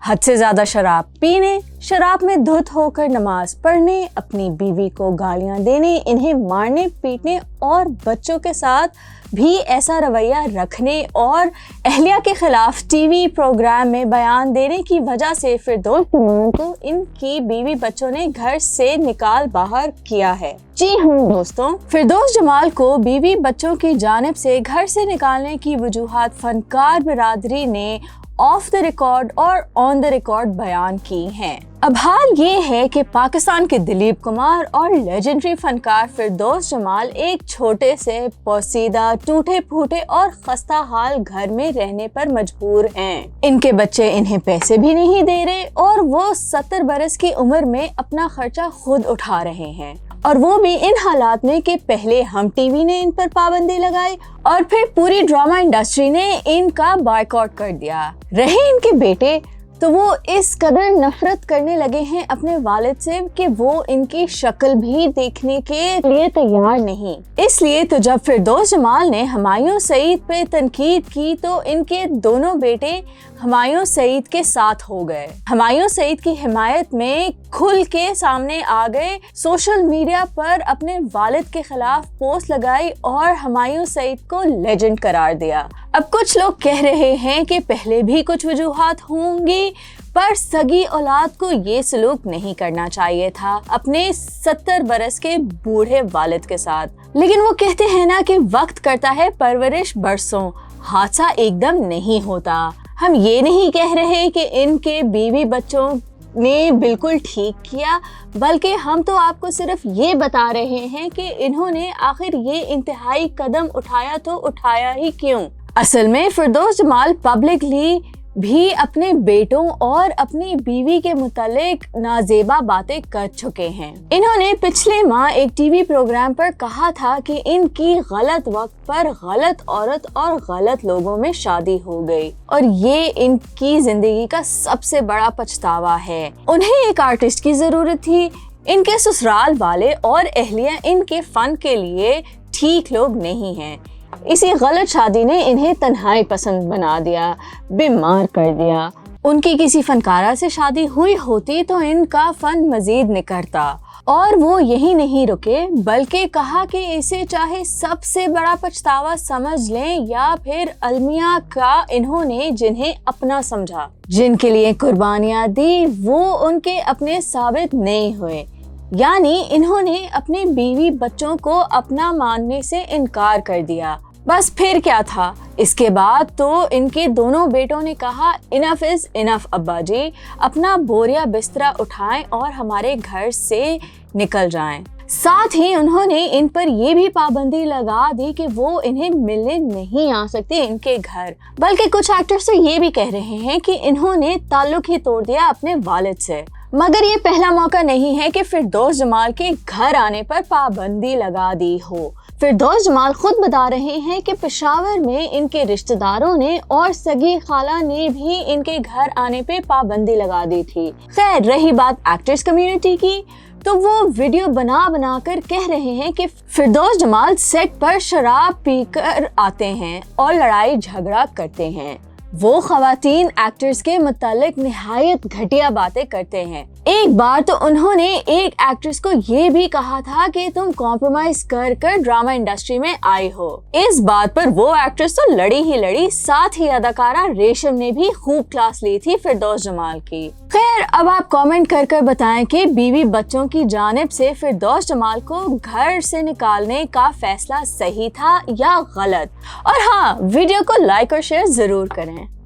हद से ज्यादा शराब पीने, शराब में धुत होकर नमाज पढ़ने, अपनी बीवी को गालियां देने, इन्हें मारने पीटने और बच्चों के साथ भी ऐसा रवैया रखने और अहलिया के खिलाफ टीवी प्रोग्राम में बयान देने की वजह से फिरदौस जमाल को इनकी बीवी बच्चों ने घर से निकाल बाहर किया है। जी हाँ दोस्तों, फिरदौस जमाल को बीवी बच्चों की जानिब से घर से निकालने की वजूहात फनकार बिरादरी ने ऑफ द रिकॉर्ड और ऑन द रिकॉर्ड बयान की हैं। अब हाल ये है कि पाकिस्तान के दिलीप कुमार और लेजेंडरी फनकार फिरदौस जमाल एक छोटे से पोसीदा, टूटे फूटे और खस्ता हाल घर में रहने पर मजबूर हैं। इनके बच्चे इन्हें पैसे भी नहीं दे रहे और वो 70 बरस की उम्र में अपना खर्चा खुद उठा रहे हैं, और वो भी इन हालात में कि पहले हम टीवी ने इन पर पाबंदी लगाई और फिर पूरी ड्रामा इंडस्ट्री ने इनका बायकॉट कर दिया। रहे इनके बेटे तो वो इस कदर नफरत करने लगे हैं अपने वालिद से कि वो इनकी शक्ल भी देखने के लिए तैयार नहीं। इसलिए तो जब फिरदौस जमाल ने हुमायूं सईद पे तनकीद की तो इनके दोनों बेटे हुमायूं सईद के साथ हो गए। हुमायूं सईद की हिमायत में खुल के सामने आ गए, सोशल मीडिया पर अपने वालिद के खिलाफ पोस्ट लगाई और हुमायूं सईद को लेजेंड करार दिया। अब कुछ लोग कह रहे हैं कि पहले भी कुछ वजूहात होंगी, पर सगी औलाद को ये सलूक नहीं करना चाहिए था अपने 70 बरस के बूढ़े वालिद के साथ। लेकिन वो कहते हैं ना कि वक्त करता है परवरिश बरसों, हादसा एकदम नहीं होता। हम ये नहीं कह रहे कि इनके बीवी बच्चों ने बिल्कुल ठीक किया, बल्कि हम तो आपको सिर्फ ये बता रहे हैं कि इन्होंने आखिर ये इंतहाई कदम उठाया तो उठाया ही क्यों। असल में फिरदौस जमाल पब्लिकली भी अपने बेटों और अपनी बीवी के मुतालिक नाजेबा बातें कर चुके हैं। इन्होंने पिछले माह एक टीवी प्रोग्राम पर कहा था कि इनकी गलत वक्त पर गलत औरत और गलत लोगों में शादी हो गई और ये इनकी जिंदगी का सबसे बड़ा पछतावा है। उन्हें एक आर्टिस्ट की जरूरत थी। इनके ससुराल वाले और अहलिया इनके फन के लिए ठीक लोग नहीं हैं। इसी गलत शादी ने इन्हें तन्हाई पसंद बना दिया, बीमार कर दिया। उनकी किसी फनकारा से शादी हुई होती तो इनका फन मजीद निखरता, और वो यही नहीं रुके बल्कि कहा कि इसे चाहे सबसे बड़ा पछतावा समझ लें या फिर अलमिया का इन्होंने जिन्हें अपना समझा, जिनके लिए कुर्बानियां दी, वो उनके अपने साबित नहीं हुए। यानी इन्होंने अपने बीवी बच्चों को अपना मानने से इनकार कर दिया। बस फिर क्या था, इसके बाद तो इनके दोनों बेटों ने कहा इनफ इज इनफ अब्बा जी, अपना बोरिया बिस्तरा उठाएं और हमारे घर से निकल जाएं। साथ ही उन्होंने इन पर यह भी पाबंदी लगा दी कि वो इन्हें मिलने नहीं आ सकते इनके घर। बल्कि कुछ एक्टर्स तो ये भी कह रहे हैं कि इन्होंने ताल्लुक ही तोड़ दिया अपने वालिद से। मगर ये पहला मौका नहीं है कि फिरदौस जमाल के घर आने पर पाबंदी लगा दी हो। फिरदौस जमाल खुद बता रहे हैं कि पेशावर में इनके रिश्तेदारों ने और सगी खाला ने भी इनके घर आने पे पाबंदी लगा दी थी। खैर, रही बात एक्टर्स कम्युनिटी की, तो वो वीडियो बना कर कह रहे हैं कि फिरदौस जमाल सेट पर शराब पीकर आते हैं और लड़ाई झगड़ा करते हैं। वो खवातीन एक्टर्स के मुतालिक निहायत घटिया बातें करते हैं। एक बार तो उन्होंने एक एक्ट्रेस को ये भी कहा था कि तुम कॉम्प्रोमाइज कर ड्रामा इंडस्ट्री में आई हो। इस बात पर वो एक्ट्रेस तो लड़ी ही लड़ी, साथ ही अदाकारा रेशम ने भी खूब क्लास ली थी फिरदौस जमाल की। खैर, अब आप कमेंट कर बताएं कि बीवी बच्चों की जानिब से फिरदौस जमाल को घर से निकालने का फैसला सही था या गलत। और हाँ, वीडियो को लाइक और शेयर जरूर करें।